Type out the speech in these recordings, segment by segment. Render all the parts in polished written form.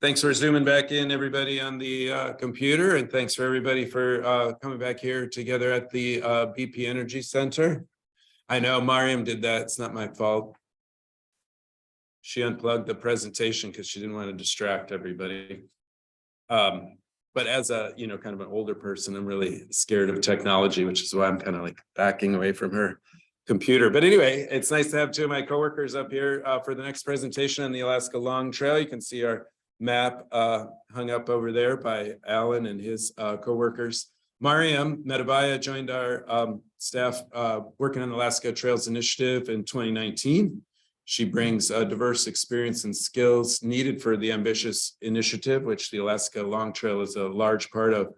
Thanks for zooming back in, everybody on the computer, and thanks for everybody for coming back here together at the BP Energy Center. I know Mariam did that. It's not my fault. She unplugged the presentation because she didn't want to distract everybody. But as a, kind of an older person, I'm really scared of technology, which is why I'm kind of like backing away from her computer. But anyway, it's nice to have two of my coworkers up here for the next presentation on the Alaska Long Trail. You can see our map hung up over there by Alan and his coworkers. Mariam Medabaya joined our staff working on the Alaska Trails Initiative in 2019. She brings diverse experience and skills needed for the ambitious initiative, which the Alaska Long Trail is a large part of.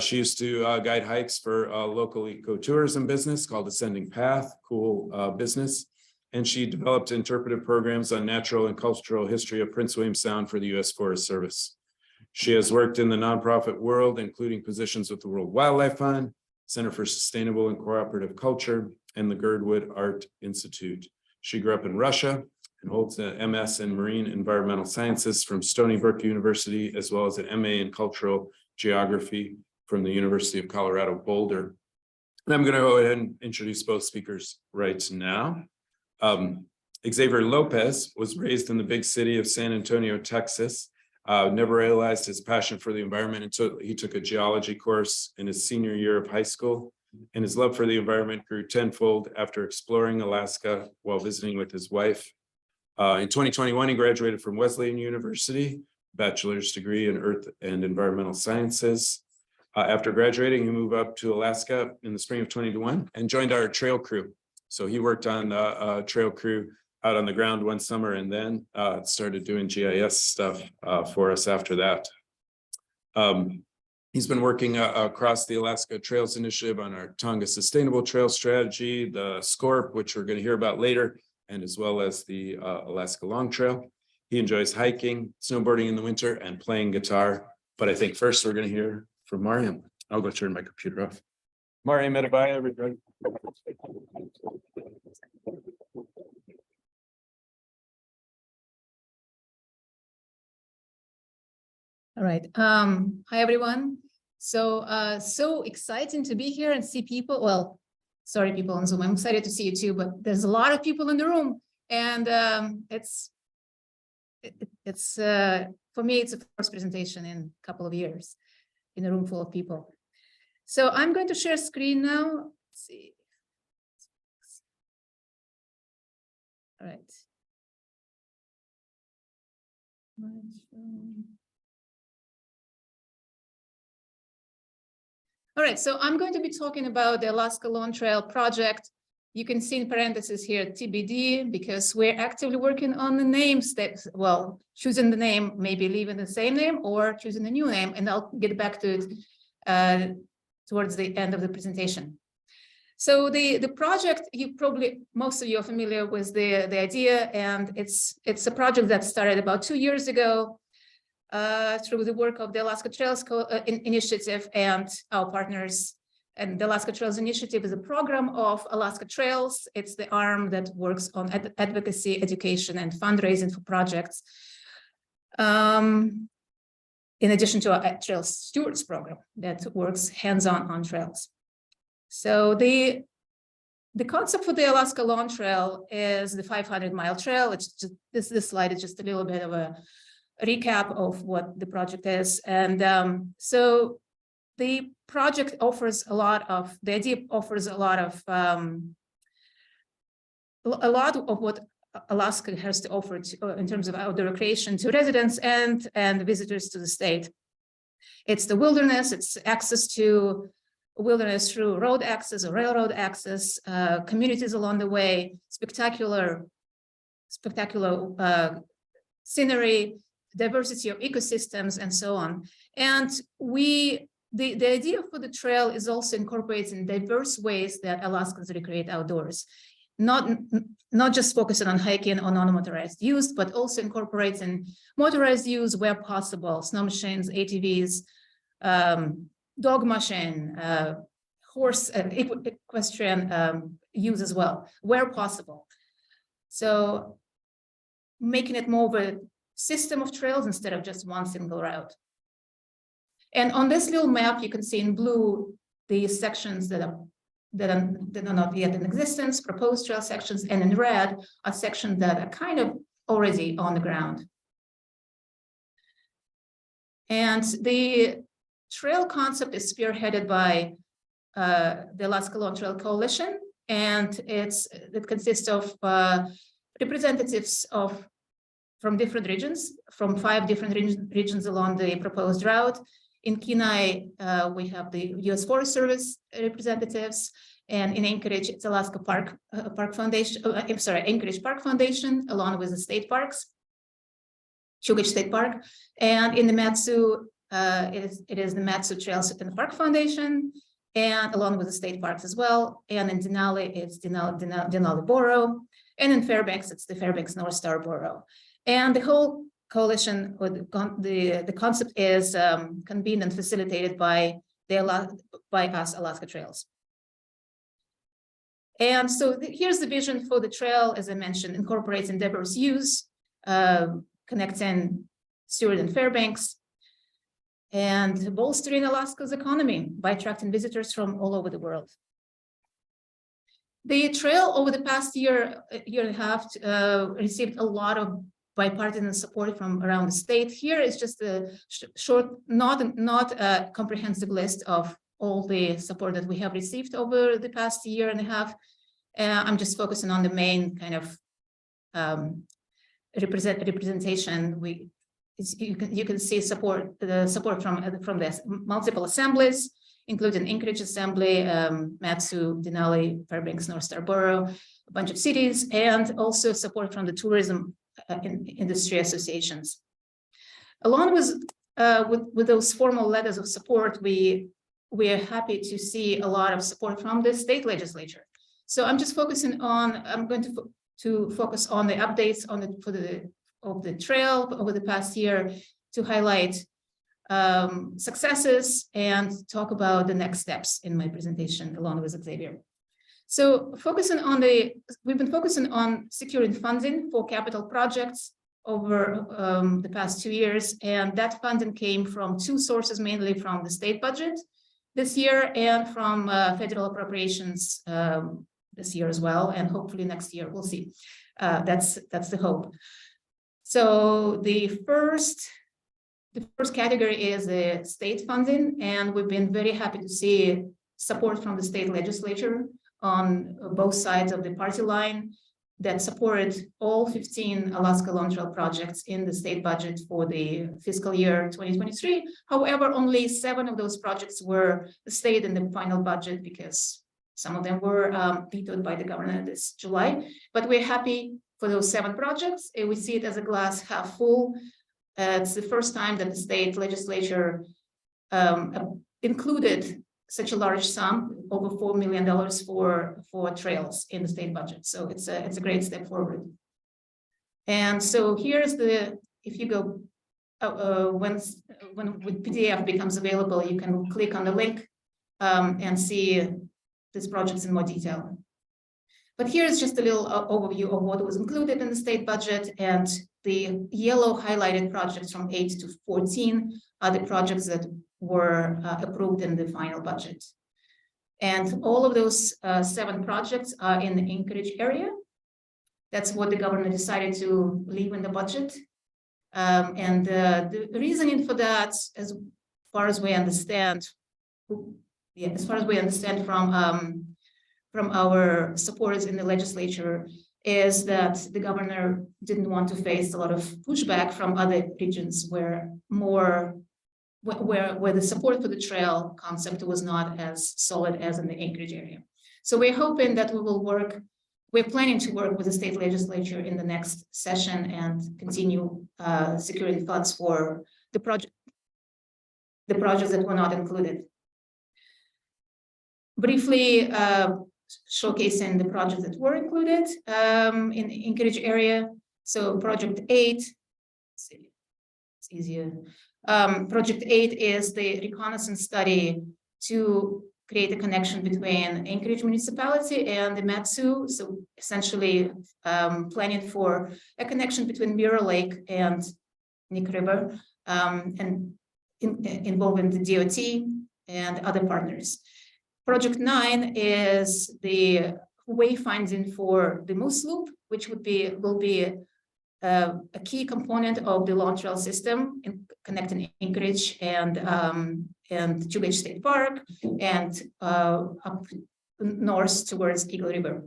She used to guide hikes for a local ecotourism business called Ascending Path, cool business. And she developed interpretive programs on natural and cultural history of Prince William Sound for the U.S. Forest Service. She has worked in the nonprofit world, including positions with the World Wildlife Fund, Center for Sustainable and Cooperative Culture, and the Girdwood Art Institute. She grew up in Russia and holds an MS in Marine Environmental Sciences from Stony Brook University, as well as an MA in Cultural Geography from the University of Colorado Boulder. And I'm going to go ahead and introduce both speakers right now. Xavier Lopez was raised in the big city of San Antonio, Texas. Never realized his passion for the environment until he took a geology course in his senior year of high school. And his love for the environment grew tenfold after exploring Alaska while visiting with his wife. In 2021, he graduated from Wesleyan University, bachelor's degree in Earth and Environmental Sciences. After graduating, he moved up to Alaska in the spring of 2021 and joined our trail crew. So he worked on the trail crew out on the ground one summer and then started doing GIS stuff for us after that. He's been working across the Alaska Trails Initiative on our Tonga Sustainable Trail Strategy, the SCORP, which we're going to hear about later, and as well as the Alaska Long Trail. He enjoys hiking, snowboarding in the winter, and playing guitar. But I think first we're going to hear from Mariam. I'll go turn my computer off. Mariam Medabaya, everybody. All right. Hi, everyone. So exciting to be here and see people. Well, sorry, people on Zoom. I'm excited to see you too, but there's a lot of people in the room, and it's for me, it's a first presentation in a couple of years in a room full of people. So I'm going to share screen now. Let's see. All right. All right, so I'm going to be talking about the Alaska Long Trail project. You can see in parentheses here TBD, because we're actively working on the names that, well, choosing the name, maybe leaving the same name or choosing a new name, and I'll get back to it towards the end of the presentation. So the project, most of you are familiar with the idea, and it's a project that started about 2 years ago. Through the work of the Alaska Trails Initiative and our partners. And the Alaska Trails Initiative is a program of Alaska Trails. It's the arm that works on advocacy, education, and fundraising for projects. In addition to our Trail Stewards program that works hands-on on trails. So the concept for the Alaska Long Trail is the 500-mile trail. It's just, this slide is just a little bit of a recap of what the project is. And so the project offers the idea offers a lot of what Alaska has to offer in terms of outdoor recreation to residents and visitors to the state. It's the wilderness, it's access to wilderness through road access or railroad access, communities along the way, spectacular scenery, diversity of ecosystems, and so on. And the idea for the trail is also incorporating diverse ways that Alaskans recreate outdoors, not just focusing on hiking or non-motorized use, but also incorporating motorized use where possible, snow machines, ATVs, dog mushing, horse, equestrian use as well, where possible. So making it more of a system of trails instead of just one single route. And on this little map, you can see in blue the sections that are not yet in existence, proposed trail sections, and in red are sections that are kind of already on the ground. And the trail concept is spearheaded by the Alaska Lawn Trail Coalition, and it consists of representatives from different regions, from 5 different regions along the proposed route. In Kenai, we have the U.S. Forest Service representatives, and in Anchorage, it's Alaska Park Foundation. Anchorage Park Foundation, along with the state parks, Chugach State Park, and in the Mat-Su, it is the Mat-Su Trails and Park Foundation, and along with the state parks as well. And in Denali, it's Denali Borough, and in Fairbanks, it's the Fairbanks North Star Borough. And the whole coalition, or the concept is convened and facilitated by us, Alaska Trails. And so here's the vision for the trail, as I mentioned, incorporates endeavors use, connecting Seward and Fairbanks, and bolstering Alaska's economy by attracting visitors from all over the world. The trail over the past year and a half received a lot of bipartisan support from around the state. Here is just a short, not a comprehensive list of all the support that we have received over the past year and a half. I'm just focusing on the main kind of representation. You can see the support from the multiple assemblies, including Anchorage Assembly, Mat-Su, Denali, Fairbanks, North Star Borough, a bunch of cities, and also support from the tourism industry associations. Along with those formal letters of support, we are happy to see a lot of support from the state legislature. So I'm just focusing on, I'm going to focus on the updates of the trail over the past year to highlight successes and talk about the next steps in my presentation along with Xavier. So we've been focusing on securing funding for capital projects over the past 2 years, and that funding came from 2 sources, mainly from the state budget this year and from federal appropriations this year as well, and hopefully next year, we'll see. That's the hope. So the first category is the state funding, and we've been very happy to see support from the state legislature on both sides of the party line that supported all 15 Alaska Lawn Trail projects in the state budget for the fiscal year 2023. However, only 7 of those projects stayed in the final budget because some of them were vetoed by the governor this July. But we're happy for those 7 projects. We see it as a glass half full. It's the first time that the state legislature included such a large sum, over $4 million for trails in the state budget. So it's a great step forward. And so here's if you go, when PDF becomes available, you can click on the link and see these projects in more detail. But here's just a little overview of what was included in the state budget, and the yellow highlighted projects from 8 to 14 are the projects that were approved in the final budget. And all of those 7 projects are in the Anchorage area. That's what the governor decided to leave in the budget. And the reasoning for that, as far as we understand from our supporters in the legislature, is that the governor didn't want to face a lot of pushback from other regions where the support for the trail concept was not as solid as in the Anchorage area. So we're hoping that we're planning to work with the state legislature in the next session and continue securing funds for the projects that were not included. Briefly showcasing the projects that were included in the Anchorage area. So project 8, it's easier. Project 8 is the reconnaissance study to create a connection between Anchorage municipality and the Mat-Su. So essentially planning for a connection between Mirror Lake and Nick River, and involving the DOT and other partners. Project 9 is the wayfinding for the Moose Loop, which will be a key component of the Long Trail system in connecting Anchorage and Tugate State Park and up north towards Eagle River.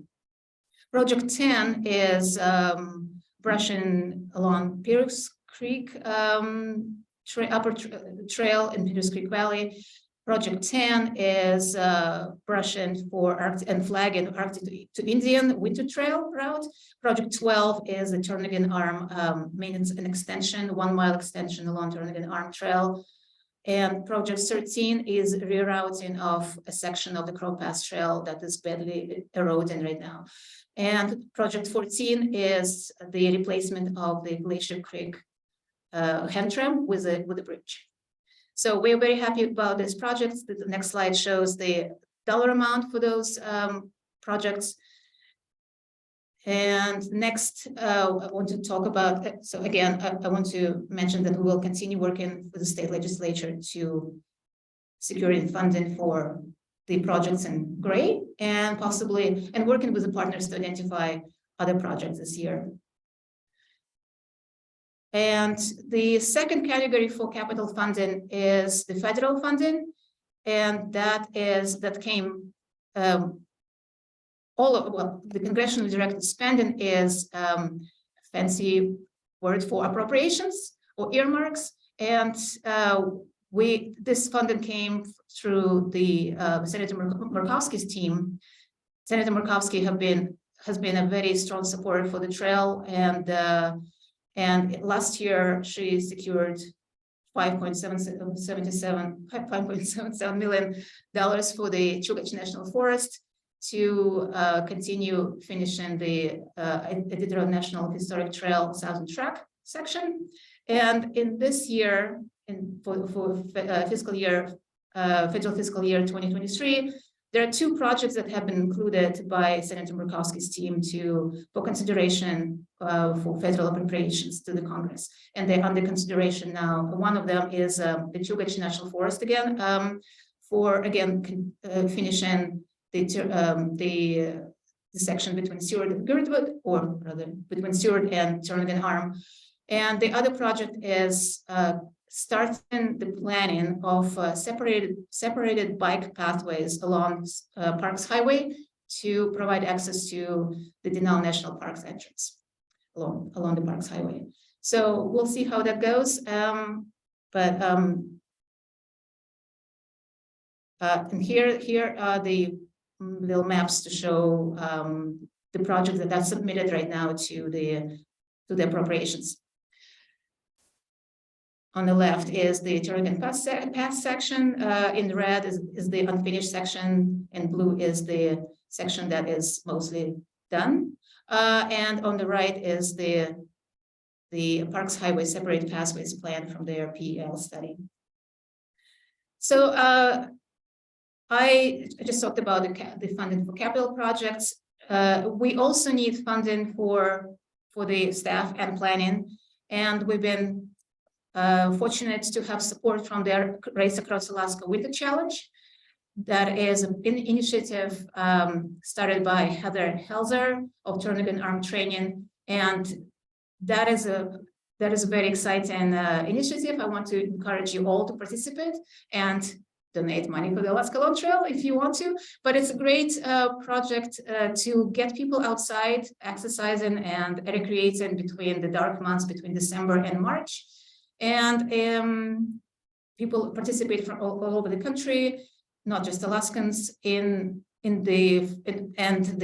Project 10 is brushing along Pierce Creek upper trail in Pierce Creek Valley. Project 10 is brushing for Arctic and flagging Arctic to Indian winter trail route. Project 12 is the Turnagain Arm maintenance and extension, 1 mile extension along Turnagain Arm Trail. And Project 13 is rerouting of a section of the Crow Pass Trail that is badly eroding right now. And Project 14 is the replacement of the Glacier Creek hand tram with a bridge. So we're very happy about these projects. The next slide shows the dollar amount for those projects. And next, I want to talk about, so again, I want to mention that we will continue working with the state legislature to secure funding for the projects in gray and possibly, and working with the partners to identify other projects this year. And the second category for capital funding is the federal funding, and that came the congressionally directed spending is fancy word for appropriations or earmarks, and this funding came through the Senator Murkowski's team. Senator Murkowski has been a very strong supporter for the trail, and last year she secured $5.77 million for the Chugach National Forest to continue finishing the Iditarod National Historic Trail Southern Track section. And in this year, for federal fiscal year 2023, there are 2 projects that have been included by Senator Murkowski's team for consideration for federal appropriations to the Congress. And they're under consideration now. One of them is the Chugach National Forest again, finishing the section between Seward and Girdwood, or rather between Seward and Turnagain Arm. And the other project is starting the planning of separated bike pathways along Parks Highway to provide access to the Denali National Park's entrance along the Parks Highway. So we'll see how that goes. And here are the little maps to show the projects that are submitted right now to the appropriations. On the left is the Turnagain Pass section. In red is the unfinished section, and blue is the section that is mostly done. And on the right is the Parks Highway Separate Pathways plan from their PEL study. So I just talked about the funding for capital projects. We also need funding for the staff and planning, and we've been fortunate to have support from their Race Across Alaska Winter Challenge. That is an initiative started by Heather Helzer of Turnagain Arm Training, and that is a very exciting initiative. I want to encourage you all to participate and donate money for the Alaska Long Trail if you want to. But it's a great project to get people outside exercising and recreating between the dark months between December and March. And people participate from all over the country, not just Alaskans, and they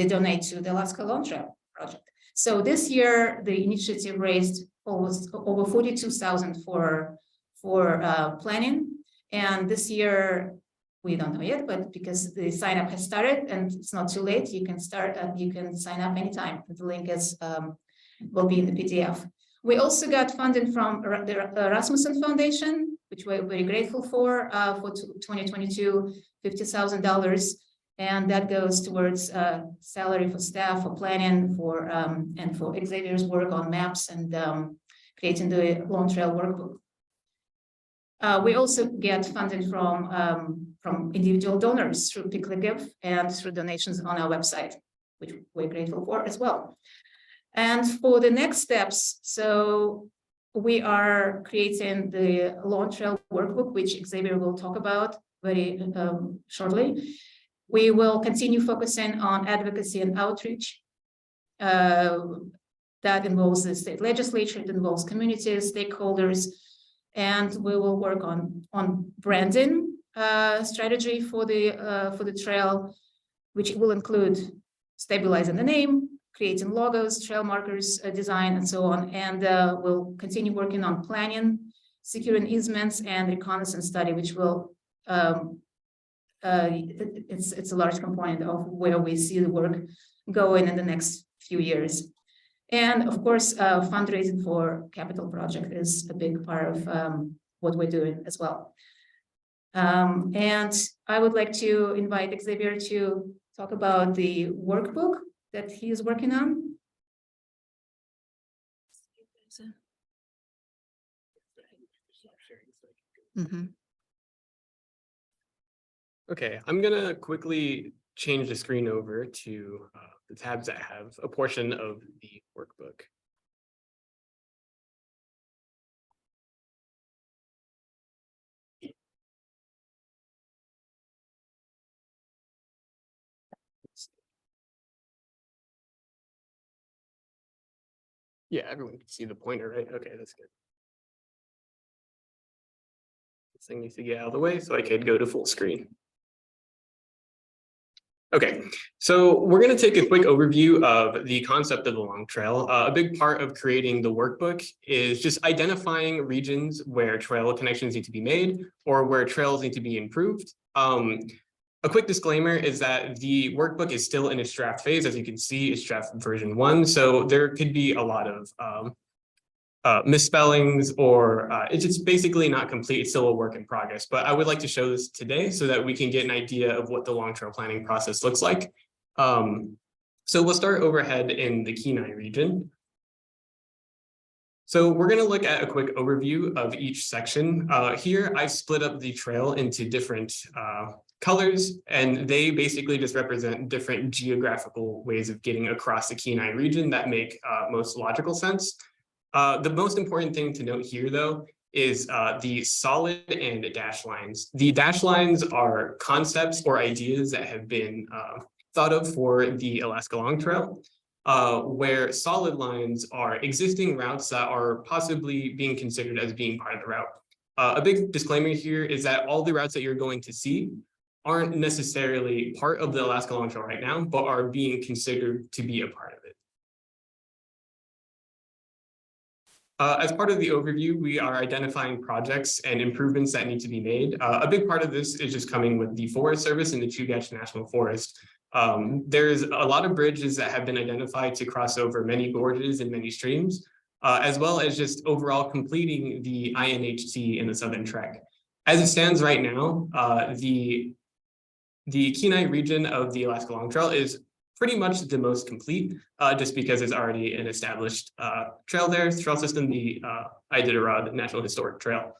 donate to the Alaska Long Trail project. So this year, the initiative raised almost over $42,000 for planning. And this year, we don't know yet, but because the sign up has started and it's not too late, you can start. You can sign up anytime. The link is will be in the PDF. We also got funding from the Rasmussen Foundation, which we're very grateful for 2022, $50,000, and that goes towards salary for staff, for planning, and for Xavier's work on maps and creating the Lawn Trail workbook. We also get funding from individual donors through PicliGive and through donations on our website, which we're grateful for as well. And for the next steps, so we are creating the Lawn Trail workbook, which Xavier will talk about very shortly. We will continue focusing on advocacy and outreach. That involves the state legislature, it involves communities, stakeholders, and we will work on branding strategy for the trail, which will include stabilizing the name, creating logos, trail markers, design, and so on. And we'll continue working on planning, securing easements, and reconnaissance study, which will it's a large component of where we see the work going in the next few years. And of course, fundraising for capital project is a big part of what we're doing as well. And I would like to invite Xavier to talk about the workbook that he is working on. Mm-hmm. Okay, I'm gonna quickly change the screen over to the tabs that have a portion of the workbook. Yeah, everyone can see the pointer, right? Okay, that's good. This thing needs to get out of the way so I could go to full screen. Okay, so we're going to take a quick overview of the concept of the Long Trail. A big part of creating the workbook is just identifying regions where trail connections need to be made or where trails need to be improved. A quick disclaimer is that the workbook is still in its draft phase. As you can see, it's draft version 1, so there could be a lot of misspellings, or it's just basically not complete. It's still a work in progress, but I would like to show this today so that we can get an idea of what the long trail planning process looks like. So we'll start overhead in the Kenai region. So we're going to look at a quick overview of each section. Here, I've split up the trail into different colors, and they basically just represent different geographical ways of getting across the Kenai region that make most logical sense. The most important thing to note here, though, is the solid and dash lines. The dash lines are concepts or ideas that have been thought of for the Alaska Long Trail, where solid lines are existing routes that are possibly being considered as being part of the route. A big disclaimer here is that all the routes that you're going to see aren't necessarily part of the Alaska Long Trail right now, but are being considered to be a part of it. As part of the overview, we are identifying projects and improvements that need to be made. A big part of this is just coming with the Forest Service and the Chugach National Forest. There's a lot of bridges that have been identified to cross over many gorges and many streams, as well as just overall completing the INHT in the Southern Trek. As it stands right now, the Kenai region of the Alaska Long Trail is pretty much the most complete, just because it's already an established trail there, trail system, the Iditarod National Historic Trail.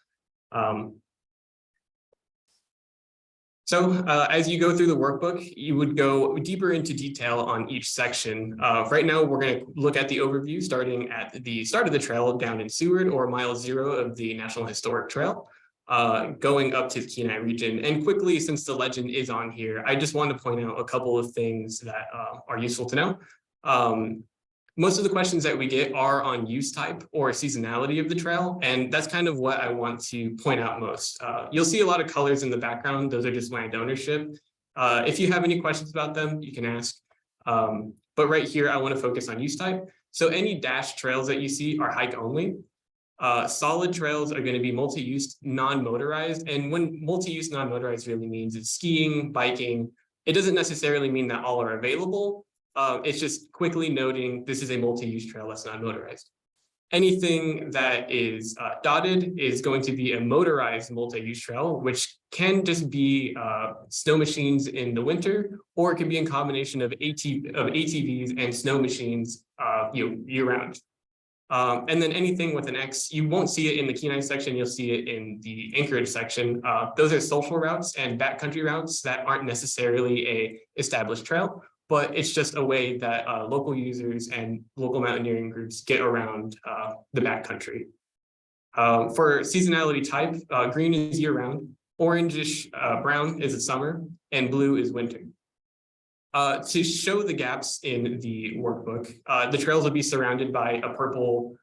So as you go through the workbook, you would go deeper into detail on each section. Right now, we're going to look at the overview starting at the start of the trail down in Seward, or mile 0 of the National Historic Trail, going up to the Kenai region. And quickly, since the legend is on here, I just want to point out a couple of things that are useful to know. Most of the questions that we get are on use type or seasonality of the trail, and that's kind of what I want to point out most. You'll see a lot of colors in the background. Those are just land ownership. If you have any questions about them, you can ask. But right here, I want to focus on use type. So any dash trails that you see are hike only. Solid trails are going to be multi-use, non-motorized. And when multi-use, non-motorized really means it's skiing, biking. It doesn't necessarily mean that all are available. It's just quickly noting this is a multi-use trail that's non-motorized. Anything that is dotted is going to be a motorized multi-use trail, which can just be snow machines in the winter, or it can be a combination of ATVs and snow machines year-round. And then anything with an X, you won't see it in the Kenai section, you'll see it in the Anchorage section. Those are social routes and backcountry routes that aren't necessarily a established trail, but it's just a way that local users and local mountaineering groups get around the backcountry. For seasonality type, green is year-round, orangish brown is summer, and blue is winter. To show the gaps in the workbook, the trails will be surrounded by a purple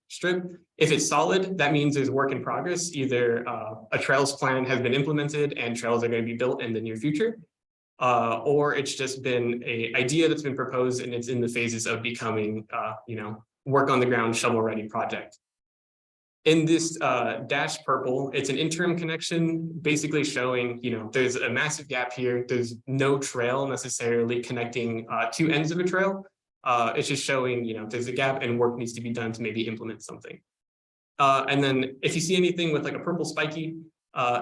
strip. If it's solid, that means there's work in progress. Either a trails plan has been implemented and trails are going to be built in the near future, or it's just been an idea that's been proposed and it's in the phases of becoming, work on the ground shovel ready project. In this dashed purple, it's an interim connection, basically showing, there's a massive gap here. There's no trail necessarily connecting two ends of a trail. It's just showing, there's a gap and work needs to be done to maybe implement something. And then if you see anything with like a purple spiky,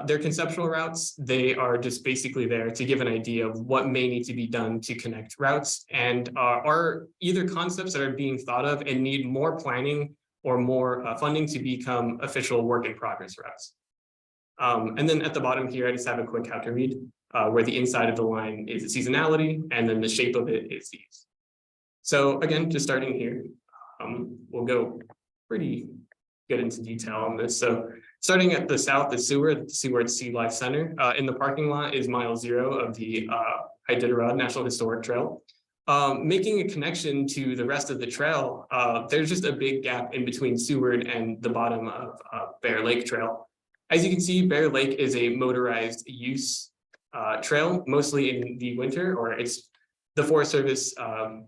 they're conceptual routes. They are just basically there to give an idea of what may need to be done to connect routes, and are either concepts that are being thought of and need more planning or more funding to become official work in progress routes. And then at the bottom here, I just have a quick how to read, where the inside of the line is the seasonality, and then the shape of it is these. So again, just starting here, we'll go pretty good into detail on this. So starting at the south is Seward Sea Life Center. In the parking lot is mile 0 of the Iditarod National Historic Trail. Making a connection to the rest of the trail, there's just a big gap in between Seward and the bottom of Bear Lake Trail. As you can see, Bear Lake is a motorized use trail, mostly in the winter, or the Forest Service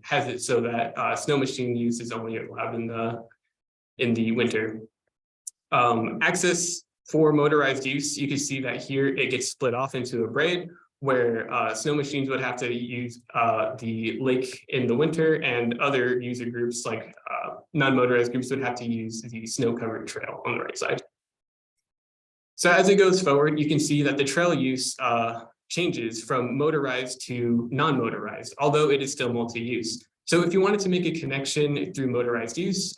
has it so that snow machine use is only allowed in the winter. Access for motorized use, you can see that here it gets split off into a braid, where snow machines would have to use the lake in the winter, and other user groups like non-motorized groups would have to use the snow-covered trail on the right side. So as it goes forward, you can see that the trail use changes from motorized to non-motorized, although it is still multi-use. So if you wanted to make a connection through motorized use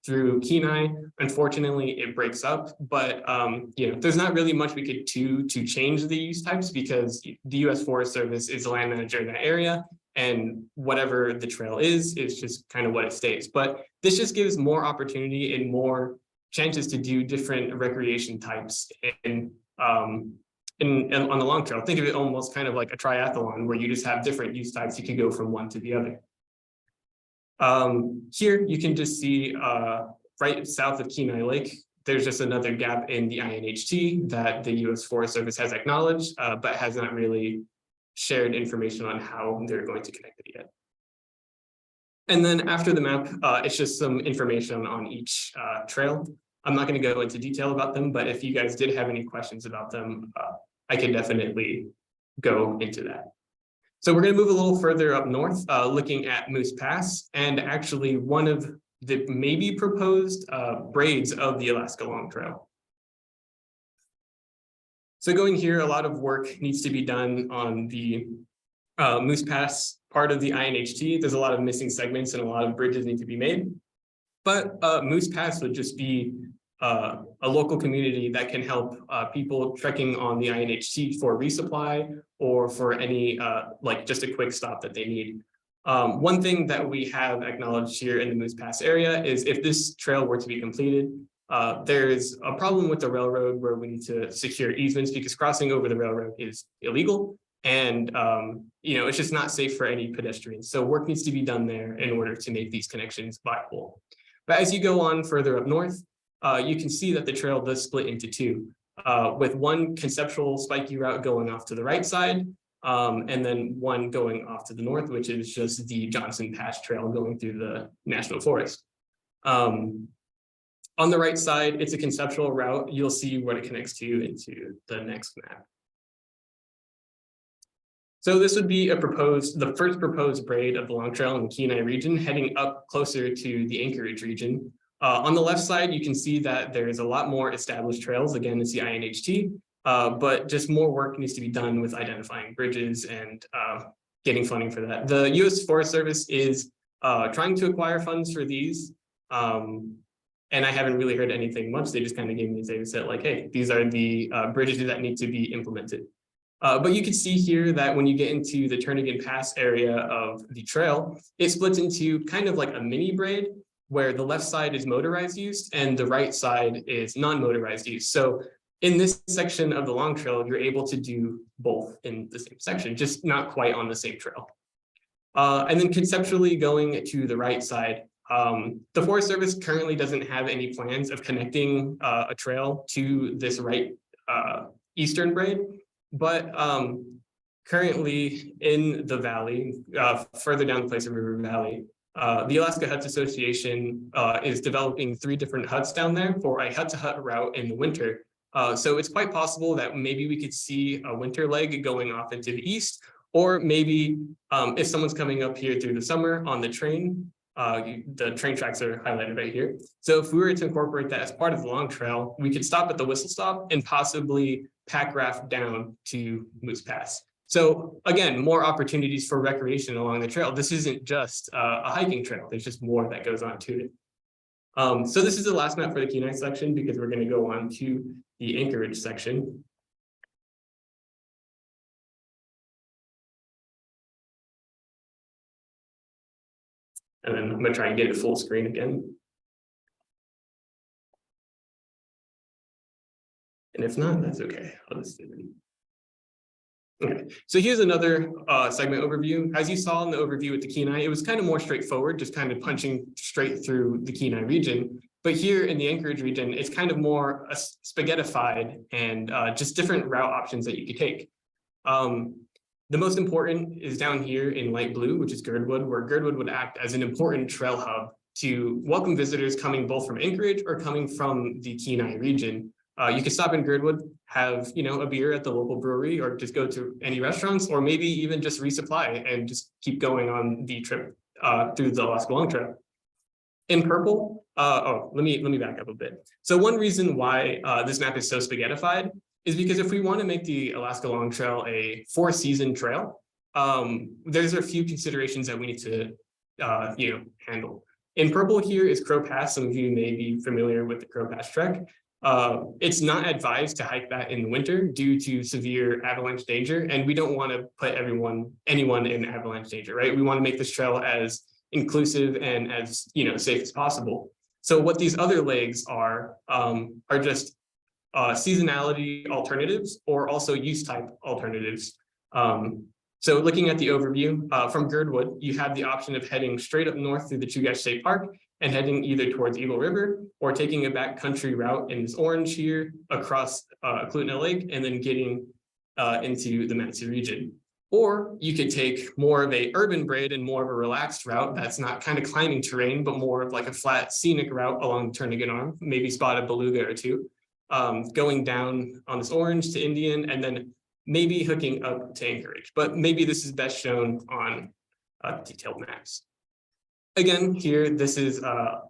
through Kenai, unfortunately it breaks up, but there's not really much we could do to change the use types, because the U.S. Forest Service is the land manager in that area, and whatever the trail is just kind of what it stays. But this just gives more opportunity and more chances to do different recreation types and on the long trail. Think of it almost kind of like a triathlon, where you just have different use types. You can go from one to the other. Here you can just see right south of Kenai Lake, there's just another gap in the INHT that the U.S. Forest Service has acknowledged, but has not really shared information on how they're going to connect it yet. And then after the map, it's just some information on each trail. I'm not going to go into detail about them, but if you guys did have any questions about them, I can definitely go into that. So we're going to move a little further up north, looking at Moose Pass, and actually one of the maybe proposed braids of the Alaska Long Trail. So going here, a lot of work needs to be done on the Moose Pass part of the INHT. There's a lot of missing segments and a lot of bridges need to be made. But Moose Pass would just be a local community that can help people trekking on the INHT for resupply or for any like just a quick stop that they need. One thing that we have acknowledged here in the Moose Pass area is if this trail were to be completed, there's a problem with the railroad where we need to secure easements, because crossing over the railroad is illegal, and it's just not safe for any pedestrians. So work needs to be done there in order to make these connections viable. But as you go on further up north, you can see that the trail does split into two, with one conceptual spiky route going off to the right side, and then one going off to the north, which is just the Johnson Pass Trail going through the National Forest. On the right side, it's a conceptual route. You'll see what it connects to into the next map. So this would be the first proposed braid of the Long Trail in the Kenai region, heading up closer to the Anchorage region. On the left side, you can see that there's a lot more established trails. Again, it's the INHT, but just more work needs to be done with identifying bridges and getting funding for that. The U.S. Forest Service is trying to acquire funds for these. And I haven't really heard anything much. They just kind of gave me a data set like, hey, these are the bridges that need to be implemented. But you can see here that when you get into the Turnagain Pass area of the trail, it splits into kind of like a mini braid where the left side is motorized use and the right side is non-motorized use. So in this section of the long trail, you're able to do both in the same section, just not quite on the same trail. And then conceptually going to the right side, the Forest Service currently doesn't have any plans of connecting a trail to this right eastern braid, but currently in the valley, further down the Placer River Valley, the Alaska Huts Association is developing 3 different huts down there for a hut-to-hut route in the winter. So it's quite possible that maybe we could see a winter leg going off into the east, or maybe if someone's coming up here through the summer on the train, the train tracks are highlighted right here. So if we were to incorporate that as part of the long trail, we could stop at the whistle stop and possibly pack raft down to Moose Pass. So again, more opportunities for recreation along the trail. This isn't just a hiking trail. There's just more that goes on to it. So this is the last map for the Kenai section because we're going to go on to the Anchorage section. And then I'm going to try and get it full screen again. And if not, that's okay. I'll just do it. Okay, so here's another segment overview. As you saw in the overview with the Kenai, it was kind of more straightforward, just kind of punching straight through the Kenai region. But here in the Anchorage region, it's kind of more spaghettified and just different route options that you could take. The most important is down here in light blue, which is Girdwood, where Girdwood would act as an important trail hub to welcome visitors coming both from Anchorage or coming from the Kenai region. You can stop in Girdwood, have a beer at the local brewery, or just go to any restaurants, or maybe even just resupply and just keep going on the trip through the Alaska Long Trail. In purple, let me back up a bit. So one reason why this map is so spaghettified is because if we want to make the Alaska Long Trail a 4-season trail, there's a few considerations that we need to handle. In purple here is Crow Pass. Some of you may be familiar with the Crow Pass trek. It's not advised to hike that in the winter due to severe avalanche danger, and we don't want to put anyone in avalanche danger, right? We want to make this trail as inclusive and as safe as possible. So what these other legs are just seasonality alternatives or also use type alternatives. So looking at the overview from Girdwood, you have the option of heading straight up north through the Chugach State Park and heading either towards Eagle River or taking a backcountry route in this orange here across Klutna Lake and then getting into the Matsu region. Or you could take more of a urban braid and more of a relaxed route that's not kind of climbing terrain, but more of like a flat scenic route along the Turnagain Arm, maybe spot a beluga or two, going down on this orange to Indian and then maybe hooking up to Anchorage. But maybe this is best shown on detailed maps. Again, here, this is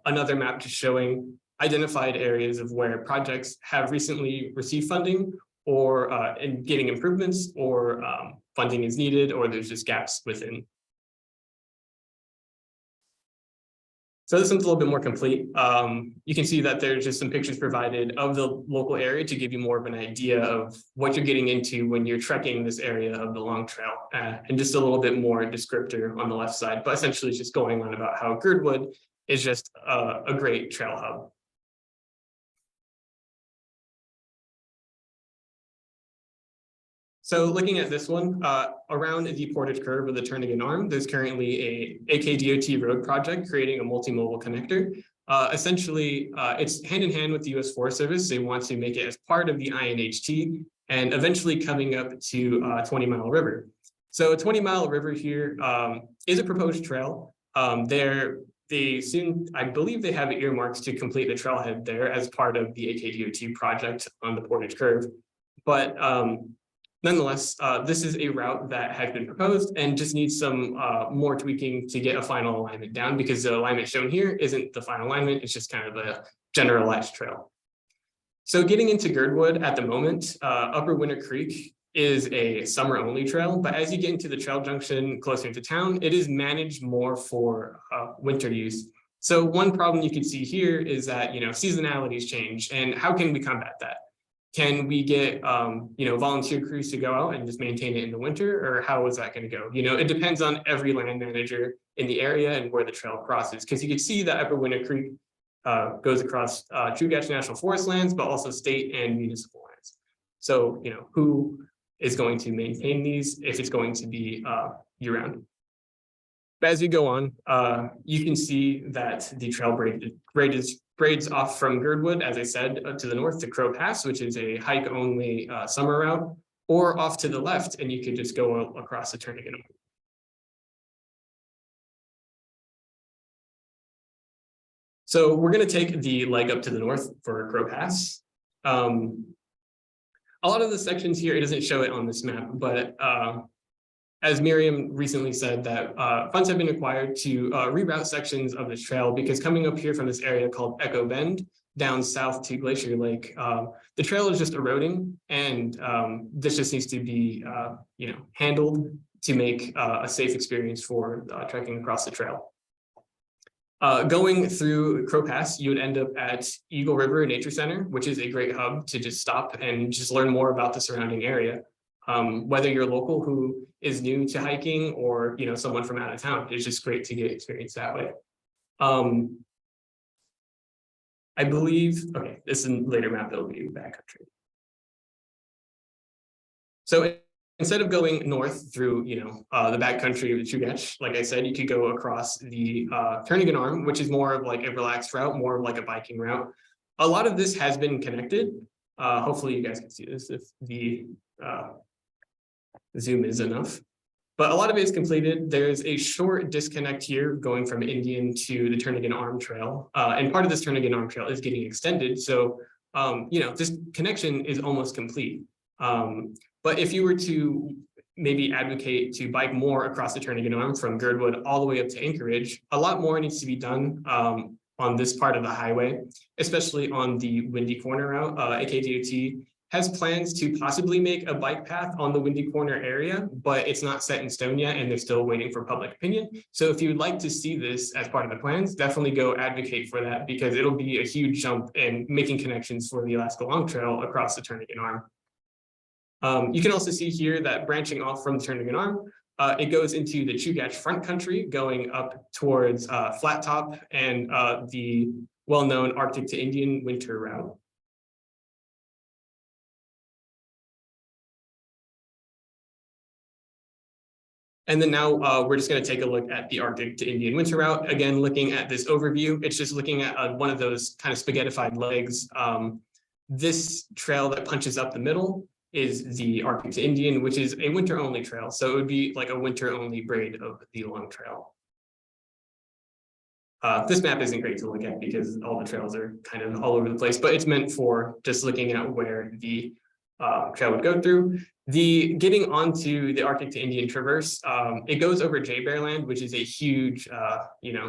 another map just showing identified areas of where projects have recently received funding or in getting improvements or funding is needed or there's just gaps within. So this one's a little bit more complete. You can see that there's just some pictures provided of the local area to give you more of an idea of what you're getting into when you're trekking this area of the Long Trail, and just a little bit more descriptor on the left side, but essentially it's just going on about how Girdwood is just a great trail hub. So looking at this one, around the portage curve of the Turnagain Arm, there's currently a AKDOT road project creating a multimodal connector. Essentially, it's hand in hand with the U.S. Forest Service. They want to make it as part of the INHT and eventually coming up to 20 Mile River. So a 20 Mile River here is a proposed trail. They soon, I believe they have earmarks to complete the trailhead there as part of the AKDOT project on the portage curve. But nonetheless, this is a route that has been proposed and just needs some more tweaking to get a final alignment down because the alignment shown here isn't the final alignment, it's just kind of a generalized trail. So getting into Girdwood at the moment, Upper Winter Creek is a summer only trail, but as you get into the trail junction closer to town, it is managed more for winter use. So one problem you can see here is that, seasonalities change, and how can we combat that? Can we get, volunteer crews to go out and just maintain it in the winter, or how is that going to go? It depends on every land manager in the area and where the trail crosses, because you can see that Upper Winter Creek goes across Chugach National Forest lands, but also state and municipal lands. So, who is going to maintain these if it's going to be year-round? But as we go on, you can see that the trail braids off from Girdwood, as I said, to the north to Crow Pass, which is a hike-only summer route, or off to the left, and you could just go across the Turnagain. So we're going to take the leg up to the north for Crow Pass. A lot of the sections here, it doesn't show it on this map, but as Miriam recently said, that funds have been acquired to reroute sections of this trail, because coming up here from this area called Echo Bend down south to Glacier Lake, the trail is just eroding, and this just needs to be handled to make a safe experience for trekking across the trail. Going through Crow Pass, you would end up at Eagle River Nature Center, which is a great hub to just stop and just learn more about the surrounding area. Whether you're local who is new to hiking, or someone from out of town, it's just great to get experience that way. I believe, okay, this is a later map that'll be backcountry. So instead of going north through the backcountry of the Chugach, like I said, you could go across the Turnagain Arm, which is more of like a relaxed route, more of like a biking route. A lot of this has been connected. Hopefully you guys can see this if the zoom is enough, but a lot of it is completed. There's a short disconnect here going from Indian to the Turnagain Arm Trail, and part of this Turnagain Arm Trail is getting extended. So, this connection is almost complete. But if you were to maybe advocate to bike more across the Turnagain Arm from Girdwood all the way up to Anchorage, a lot more needs to be done on this part of the highway, especially on the Windy Corner route. AKDOT has plans to possibly make a bike path on the Windy Corner area, but it's not set in stone yet, and they're still waiting for public opinion. So if you would like to see this as part of the plans, definitely go advocate for that, because it'll be a huge jump in making connections for the Alaska Long Trail across the Turnagain Arm. You can also see here that branching off from the Turnagain Arm, it goes into the Chugach Front Country, going up towards Flat Top and the well-known Arctic to Indian winter route. And then now we're just going to take a look at the Arctic to Indian winter route. Again, looking at this overview, it's just looking at one of those kind of spaghettified legs. This trail that punches up the middle is the Arctic to Indian, which is a winter only trail. So it would be like a winter only braid of the Long Trail. This map isn't great to look at because all the trails are kind of all over the place, but it's meant for just looking at where the trail would go through. The getting onto the Arctic to Indian Traverse, it goes over Jay Bear Land, which is a huge, right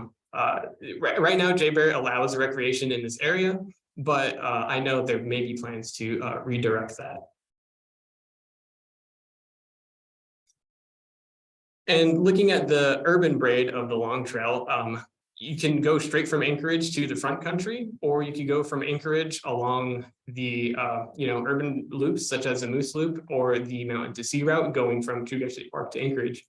now Jay Bear allows recreation in this area, but I know there may be plans to redirect that. And looking at the urban braid of the Long Trail, you can go straight from Anchorage to the Front Country, or you could go from Anchorage along the urban loops such as the Moose Loop or the Mountain to Sea route going from Chugach State Park to Anchorage.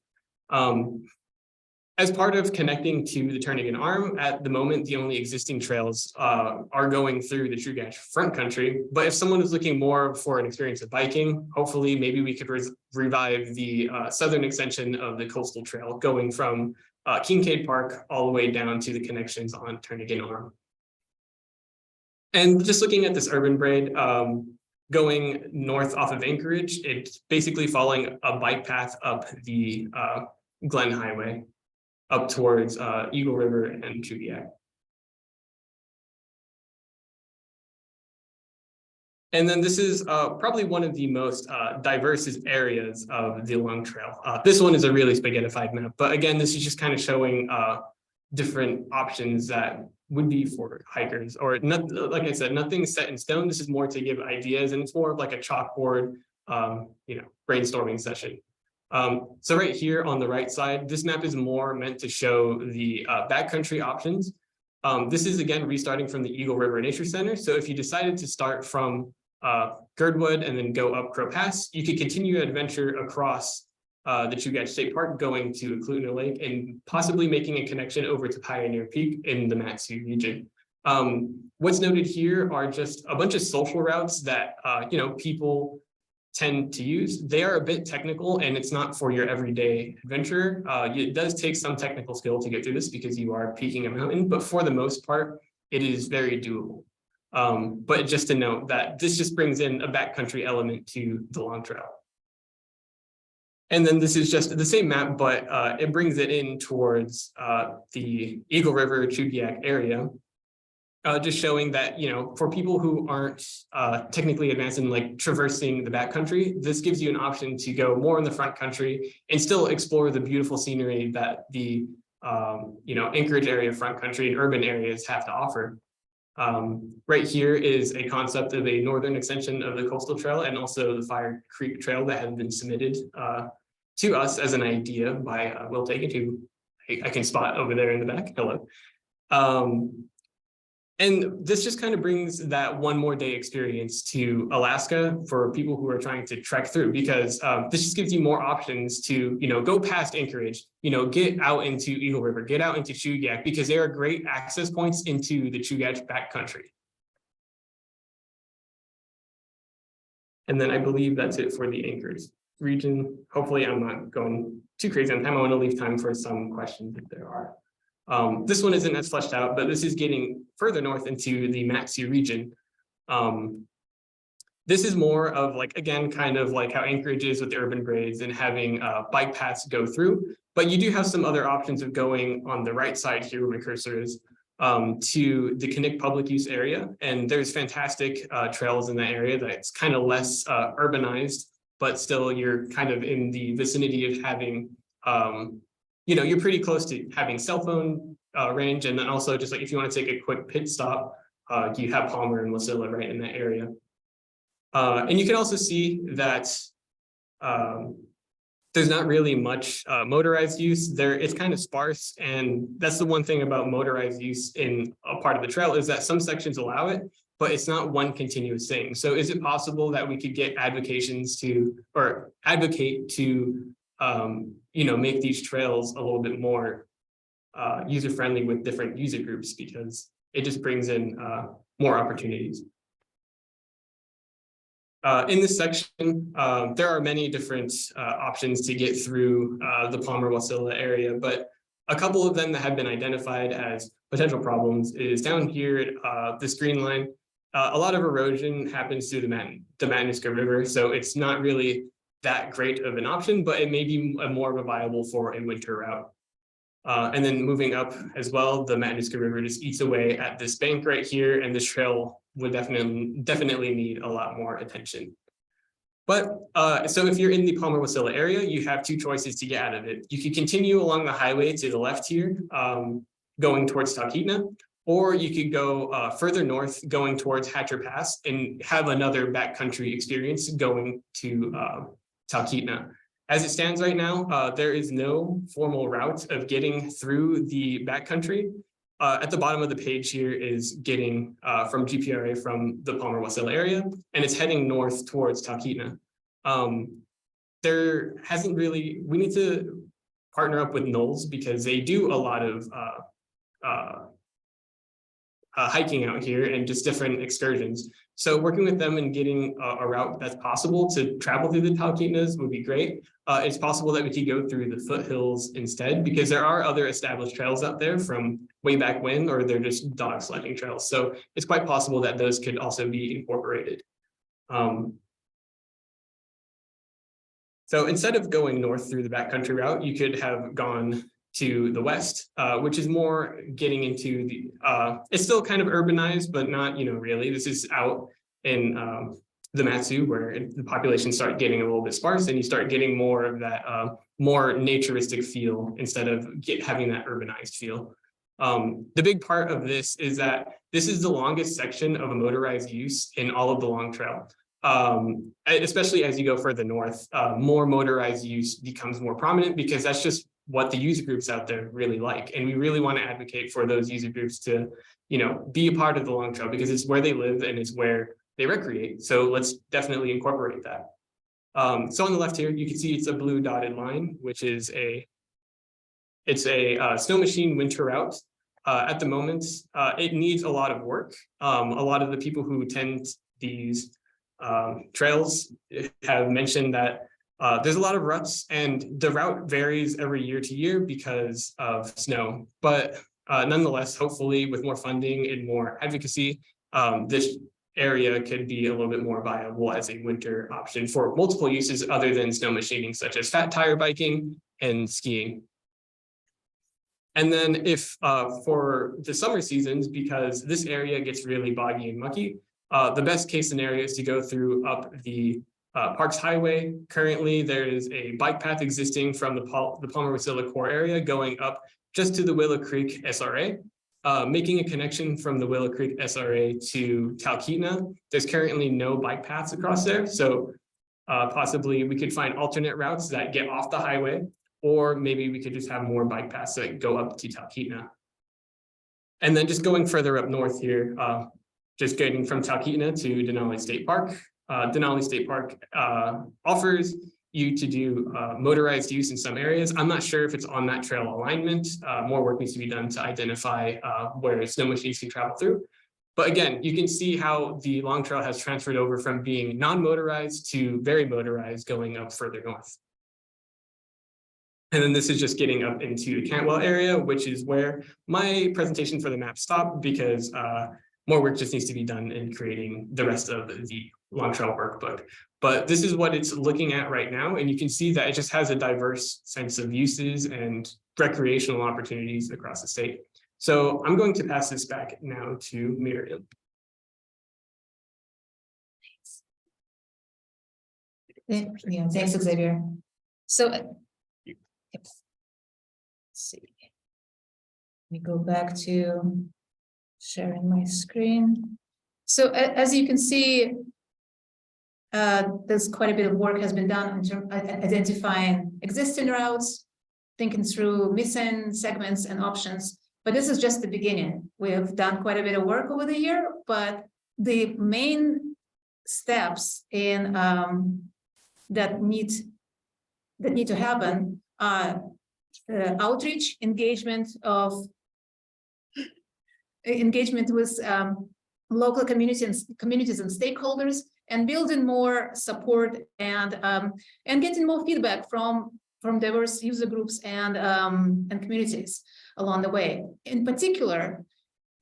As part of connecting to the Turnagain Arm, at the moment, the only existing trails are going through the Chugach Front Country. But if someone is looking more for an experience of biking, hopefully maybe we could revive the southern extension of the Coastal Trail going from Kincaid Park all the way down to the connections on Turnagain Arm. And just looking at this urban braid, going north off of Anchorage, it's basically following a bike path up the Glen Highway, up towards Eagle River and Chugach. And then this is probably one of the most diverse areas of the Long Trail. This one is a really spaghettified map, but again, this is just kind of showing different options that would be for hikers, or not, like I said, nothing set in stone. This is more to give ideas, and it's more of like a chalkboard, brainstorming session. So right here on the right side, this map is more meant to show the backcountry options. This is again restarting from the Eagle River Nature Center. So if you decided to start from Girdwood and then go up Crow Pass, you could continue your adventure across the Chugach State Park, going to Eklutna Lake and possibly making a connection over to Pioneer Peak in the Mat-Su region. What's noted here are just a bunch of social routes that people tend to use. They are a bit technical and it's not for your everyday adventurer. It does take some technical skill to get through this because you are peaking a mountain, but for the most part, it is very doable. But just to note that this just brings in a backcountry element to the long trail. And then this is just the same map, but it brings it in towards the Eagle River Chugach area. Just showing that, for people who aren't technically advanced in like traversing the backcountry, this gives you an option to go more in the front country and still explore the beautiful scenery that the, Anchorage area, front country and urban areas have to offer. Right here is a concept of a northern extension of the Coastal Trail and also the Fire Creek Trail that have been submitted to us as an idea by Will Taken, who I can spot over there in the back. Hello. And this just kind of brings that one more day experience to Alaska for people who are trying to trek through, because this just gives you more options to, go past Anchorage, get out into Eagle River, get out into Chugach, because there are great access points into the Chugach backcountry. And then I believe that's it for the Anchorage region. Hopefully I'm not going too crazy on time. I want to leave time for some questions if there are. This one isn't as fleshed out, but this is getting further north into the Mat-Su region. This is more of again, kind of like how Anchorage is with the urban grades and having bike paths go through, but you do have some other options of going on the right side here where my cursor is to the Knik public use area. And there's fantastic trails in that area that's kind of less urbanized, but still you're kind of in the vicinity of having you're pretty close to having cell phone range. And then also just if you want to take a quick pit stop, you have Palmer and Wasilla right in that area. And you can also see that there's not really much motorized use there. It's kind of sparse. And that's the one thing about motorized use in a part of the trail is that some sections allow it, but it's not one continuous thing. So is it possible that we could get advocate to make these trails a little bit more user-friendly with different user groups, because it just brings in more opportunities. In this section, there are many different options to get through the Palmer-Wasilla area, but a couple of them that have been identified as potential problems is down here, this green line. A lot of erosion happens through the Matanuska River, so it's not really that great of an option, but it may be more of a viable for a winter route. And then moving up as well, the Matanuska River just eats away at this bank right here, and this trail would definitely need a lot more attention. But so if you're in the Palmer-Wasilla area, you have two choices to get out of it. You can continue along the highway to the left here, going towards Talkeetna, or you could go further north, going towards Hatcher Pass, and have another backcountry experience going to Talkeetna. As it stands right now, there is no formal route of getting through the backcountry. At the bottom of the page here is getting from GPRA from the Palmer-Wasilla area, and it's heading north towards Talkeetna. There hasn't really, we need to partner up with NOLS because they do a lot of hiking out here and just different excursions. So working with them and getting a route that's possible to travel through the Talkeetnas would be great. It's possible that we could go through the foothills instead, because there are other established trails out there from way back when, or they're just dog sledding trails. So it's quite possible that those could also be incorporated. So instead of going north through the backcountry route, you could have gone to the west, which is more getting into the, it's still kind of urbanized, but not, really. This is out in the Mat-Su where the population start getting a little bit sparse, and you start getting more of that more naturistic feel instead of having that urbanized feel. The big part of this is that this is the longest section of a motorized use in all of the Long Trail. Especially as you go further north, more motorized use becomes more prominent because that's just what the user groups out there really like. And we really want to advocate for those user groups to, be a part of the Long Trail because it's where they live and it's where they recreate. So let's definitely incorporate that. So on the left here, you can see it's a blue dotted line, which is it's a snow machine winter route. At the moment, it needs a lot of work. A lot of the people who attend these trails have mentioned that there's a lot of ruts and the route varies every year to year because of snow. But nonetheless, hopefully with more funding and more advocacy, this area could be a little bit more viable as a winter option for multiple uses other than snow machining, such as fat tire biking and skiing. And then if for the summer seasons, because this area gets really boggy and mucky, the best case scenario is to go through up the Parks Highway. Currently, there is a bike path existing from the Palmer-Wasilla core area going up just to the Willow Creek SRA, making a connection from the Willow Creek SRA to Talkeetna. There's currently no bike paths across there, so possibly we could find alternate routes that get off the highway, or maybe we could just have more bike paths that go up to Talkeetna. And then just going further up north here, just getting from Talkeetna to Denali State Park. Denali State Park offers you to do motorized use in some areas. I'm not sure if it's on that trail alignment. More work needs to be done to identify where snow machines can travel through. But again, you can see how the Long Trail has transferred over from being non-motorized to very motorized going up further north. And then this is just getting up into the Cantwell area, which is where my presentation for the map stopped because more work just needs to be done in creating the rest of the Long Trail workbook. But this is what it's looking at right now. And you can see that it just has a diverse sense of uses and recreational opportunities across the state. So I'm going to pass this back now to Miriam. Yeah, thanks, Xavier. So, let's see. Let me go back to sharing my screen. So as you can see, there's quite a bit of work has been done in terms of identifying existing routes, thinking through missing segments and options. But this is just the beginning. We have done quite a bit of work over the year, but the main steps in that need to happen are outreach, engagement with local communities and stakeholders, and building more support and getting more feedback from diverse user groups and communities along the way. In particular,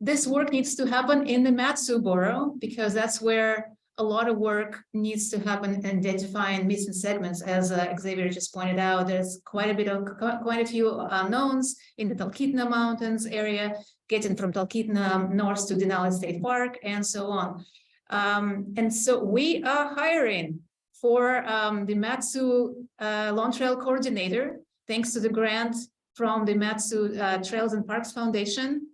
this work needs to happen in the Mat-Su borough because that's where a lot of work needs to happen identifying missing segments. As Xavier just pointed out, there's quite a few unknowns in the Talkeetna Mountains area, getting from Talkeetna north to Denali State Park, and so on. And so we are hiring for the Mat-Su Long Trail coordinator, thanks to the grant from the Mat-Su Trails and Parks Foundation.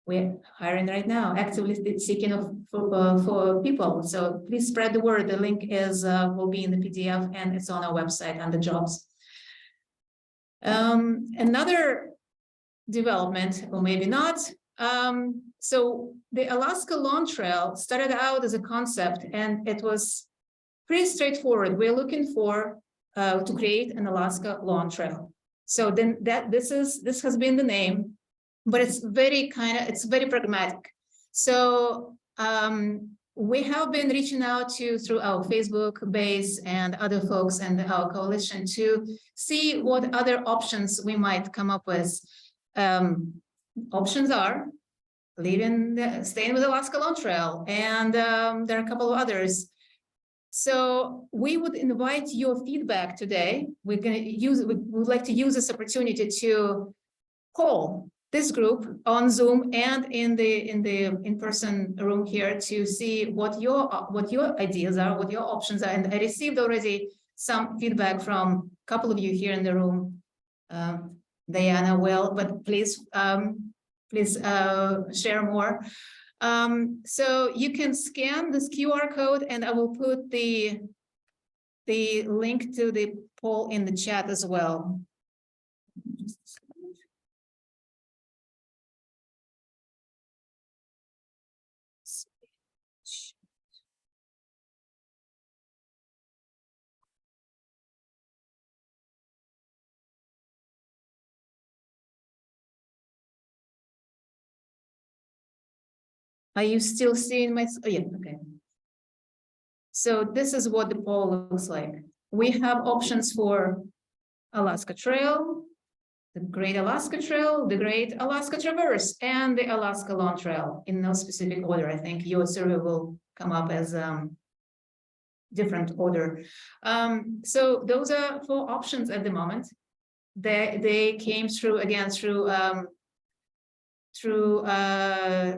We're hiring right now, actively seeking for people. So please spread the word. The link will be in the PDF and it's on our website under jobs. Another development, or maybe not. So the Alaska Long Trail started out as a concept and it was pretty straightforward. We're looking for to create an Alaska Long Trail. So then this has been the name, but it's very pragmatic. So we have been reaching out through our Facebook base and other folks and our coalition to see what other options we might come up with. Options are staying with Alaska Long Trail, and there are a couple of others. So we would invite your feedback today. We would like to use this opportunity to call this group on Zoom and in the in-person room here to see what your ideas are, what your options are. And I received already some feedback from a couple of you here in the room. Diana will, but please share more. So you can scan this QR code, and I will put the link to the poll in the chat as well. Are you still seeing my, oh, yeah, okay. So this is what the poll looks like. We have options for Alaska Trail, the Great Alaska Trail, the Great Alaska Traverse, and the Alaska Long Trail in no specific order. I think your survey will come up as different order. So those are 4 options at the moment. They came through again through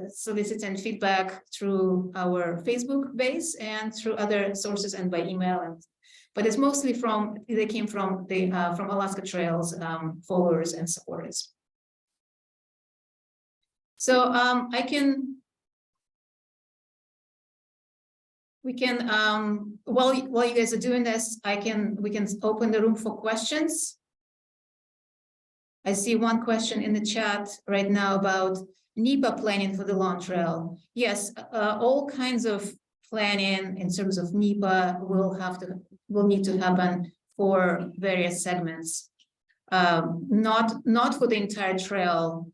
soliciting feedback through our Facebook base and through other sources and by email, and but it's mostly they came from the from Alaska Trails followers and supporters. So we can while you guys are doing this, we can open the room for questions. I see one question in the chat right now about NEPA planning for the Long Trail. Yes, all kinds of planning in terms of NEPA will need to happen for various segments. Not for the entire trail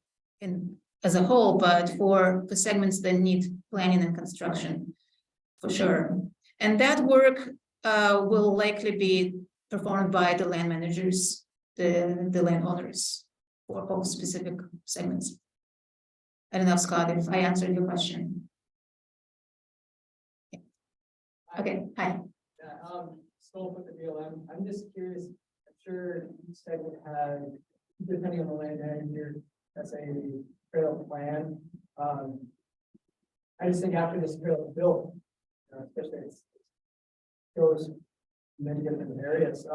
as a whole, but for the segments that need planning and construction, for sure. And that work will likely be performed by the land managers, the landowners, for all specific segments. I don't know, Scott, if I answered your question. Yeah. Okay, hi. Yeah, Stoll with the BLM. I'm just curious. I'm sure each segment has, depending on the land manager, that's a trail plan. I just think after this trail is built, especially it goes many different areas.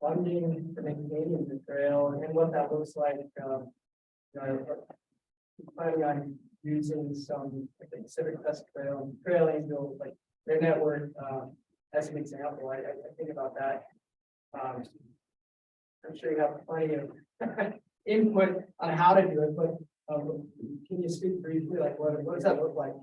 Funding for maintaining the trail and what that looks like. Planning on using some, I think, Civic Crest Trail Angel, like their network, as an example. I think about that. I'm sure you have plenty of input on how to do it, but can you speak briefly, like what does that look like?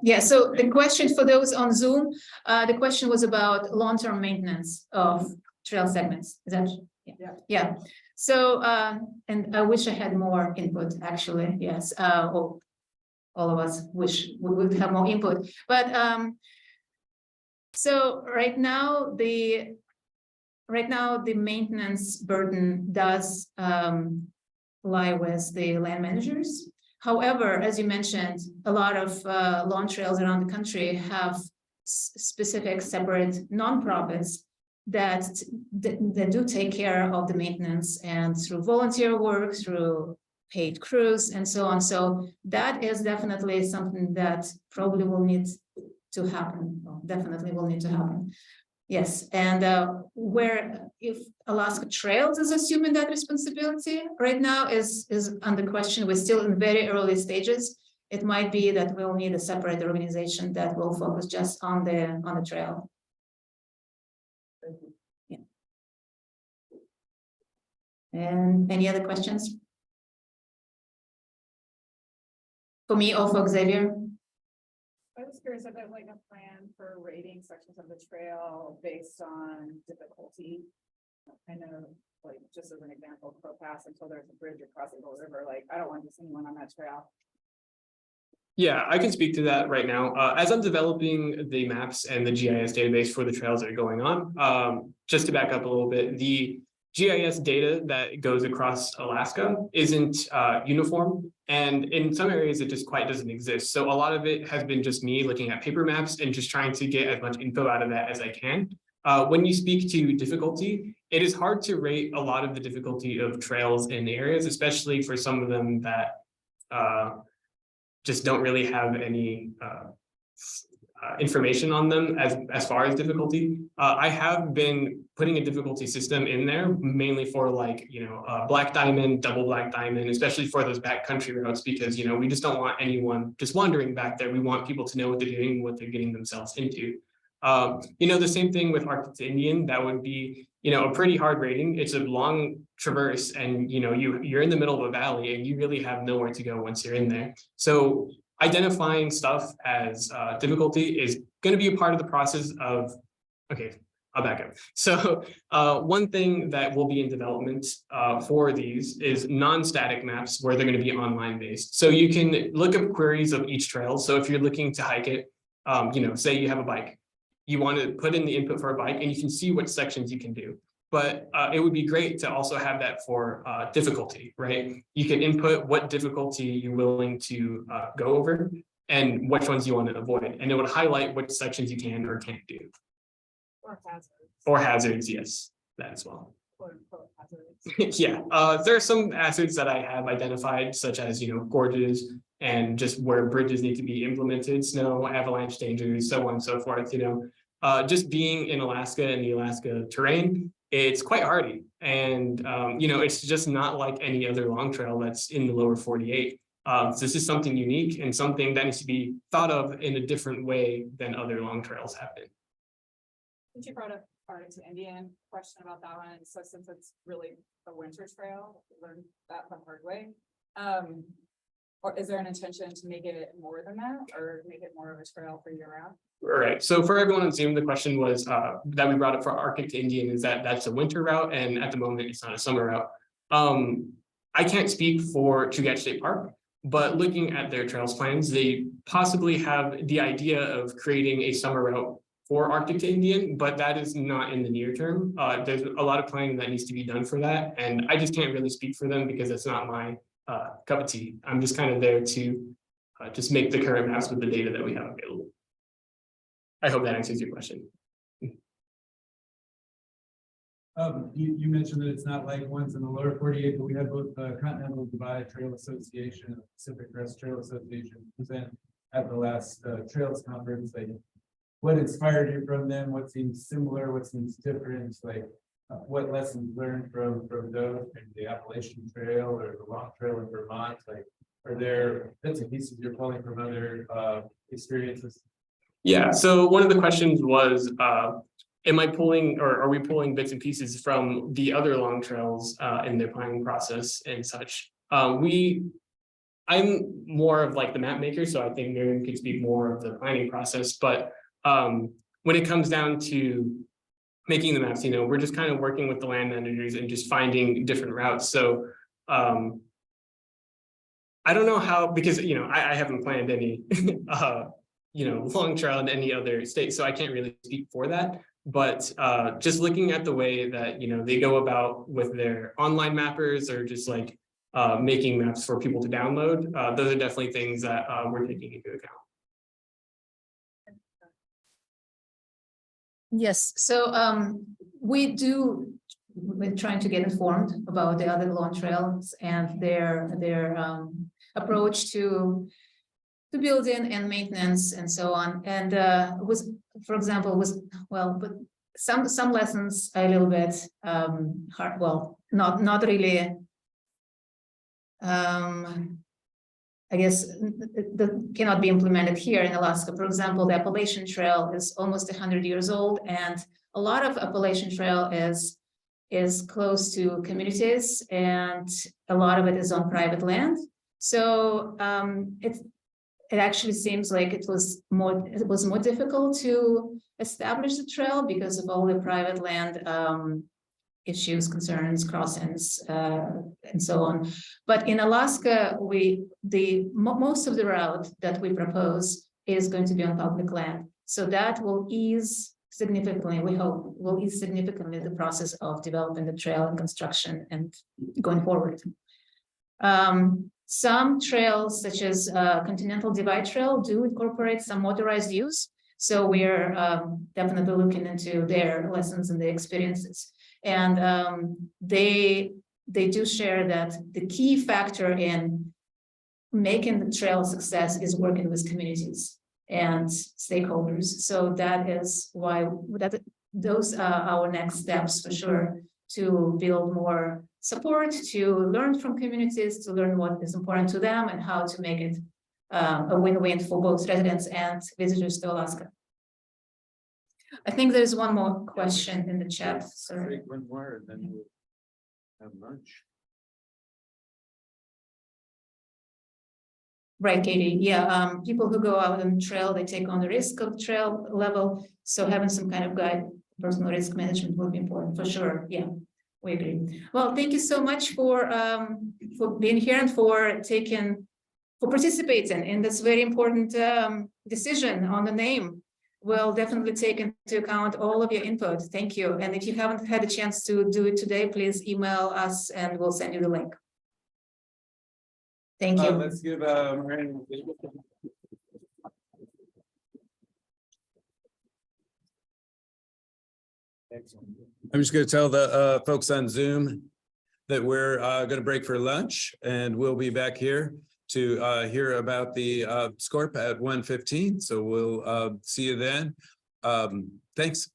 Yeah, so the question for those on Zoom, the question was about long-term maintenance of trail segments. Is that? Yeah. So, and I wish I had more input, actually. Yes, all of us wish we would have more input. But so right now the maintenance burden does lie with the land managers. However, as you mentioned, a lot of long trails around the country have specific separate nonprofits that do take care of the maintenance, and through volunteer work, through paid crews, and so on. So that is definitely something that probably will need to happen. Definitely will need to happen. Yes, and where if Alaska Trails is assuming that responsibility right now is under question. We're still in very early stages. It might be that we'll need a separate organization that will focus just on the trail. Yeah. And any other questions? For me or for Xavier? I was curious about like a plan for rating sections of the trail based on difficulty. I know, like, just as an example, Crow Pass, until there's a bridge across the river, like, I don't want to see anyone on that trail. Yeah, I can speak to that right now. As I'm developing the maps and the GIS database for the trails that are going on, just to back up a little bit, the GIS data that goes across Alaska isn't uniform, and in some areas it just quite doesn't exist. So a lot of it has been just me looking at paper maps and just trying to get as much info out of that as I can. When you speak to difficulty, it is hard to rate a lot of the difficulty of trails in areas, especially for some of them that just don't really have any information on them as far as difficulty. I have been putting a difficulty system in there mainly for, like, black diamond, double black diamond, especially for those backcountry routes, because we just don't want anyone just wandering back there. We want people to know what they're doing, what they're getting themselves into. The same thing with Arctic to Indian. That would be a pretty hard rating. It's a long traverse, and you're in the middle of a valley and you really have nowhere to go once you're in there. So identifying stuff as difficulty is going to be a part of the process of, okay, I'll back up. So one thing that will be in development for these is non-static maps where they're going to be online based. So you can look up queries of each trail. So if you're looking to hike it, say you have a bike, you want to put in the input for a bike and you can see what sections you can do. But it would be great to also have that for difficulty, right? You can input what difficulty you're willing to go over and which ones you want to avoid. And it would highlight which sections you can or can't do. Or hazards. Or hazards, yes, that as well. Quote unquote hazards. Yeah, there are some hazards that I have identified, such as, gorges and just where bridges need to be implemented, snow, avalanche dangers, so on and so forth, just being in Alaska and the Alaska terrain, it's quite hardy. And, it's just not like any other long trail that's in the lower 48. So this is something unique and something that needs to be thought of in a different way than other long trails have been. Since you brought up Arctic Indian, question about that one, so since it's really a winter trail, learned that the hard way. Or is there an intention to make it more than that, or make it more of a trail for year round? All right, so for everyone on Zoom, the question was that we brought up for Arctic to Indian is that's a winter route, and at the moment it's not a summer route. I can't speak for Chugach State Park, but looking at their trails plans, they possibly have the idea of creating a summer route for Arctic to Indian, but that is not in the near term. There's a lot of planning that needs to be done for that, and I just can't really speak for them because it's not my cup of tea. I'm just kind of there to just make the current maps with the data that we have available. I hope that answers your question. You mentioned that it's not like ones in the lower 48, but we had both the Continental Divide Trail Association and Pacific Crest Trail Association present at the last Trails Conference. What inspired you from them? What seems similar? What seems different? What lessons learned from those, maybe the Appalachian Trail or the Long Trail in Vermont? Are there bits and pieces you're pulling from other experiences? Yeah, so one of the questions was, am I pulling or are we pulling bits and pieces from the other long trails in their planning process and such? I'm more of like the map maker, so I think Miriam could speak more of the planning process, but when it comes down to making the maps, we're just kind of working with the land managers and just finding different routes. So I don't know how, because I haven't planned any long trail in any other state, so I can't really speak for that. But just looking at the way that they go about with their online mappers or just like making maps for people to download, those are definitely things that we're taking into account. Yes, so we're trying to get informed about the other long trails and their approach to building and maintenance and so on. And for example, but some lessons a little bit hard, not really. I guess that cannot be implemented here in Alaska. For example, the Appalachian Trail is almost 100 years old, and a lot of Appalachian Trail is close to communities, and a lot of it is on private land. So it actually seems like it was more difficult to establish the trail because of all the private land issues, concerns, crossings, and so on. But in Alaska, most of the route that we propose is going to be on public land. So that will ease significantly, we hope, the process of developing the trail and construction and going forward. Some trails, such as Continental Divide Trail, do incorporate some motorized use. So we're definitely looking into their lessons and their experiences. And they do share that the key factor in making the trail a success is working with communities and stakeholders. So that is why those are our next steps for sure, to build more support, to learn from communities, to learn what is important to them and how to make it a win-win for both residents and visitors to Alaska. I think there's one more question in the chat. Sorry. One more, and then we'll have lunch. Right, Katie. Yeah, people who go out on the trail, they take on the risk of trail level. So having some kind of personal risk management will be important for sure. Yeah, we agree. Well, thank you so much for being here and for participating in this very important decision on the name. We'll definitely take into account all of your input. Thank you. And if you haven't had a chance to do it today, please email us and we'll send you the link. Thank you. Let's give Mariam. I'm just going to tell the folks on Zoom that we're going to break for lunch and we'll be back here to hear about the SCORP at 1:15. So we'll see you then. Thanks.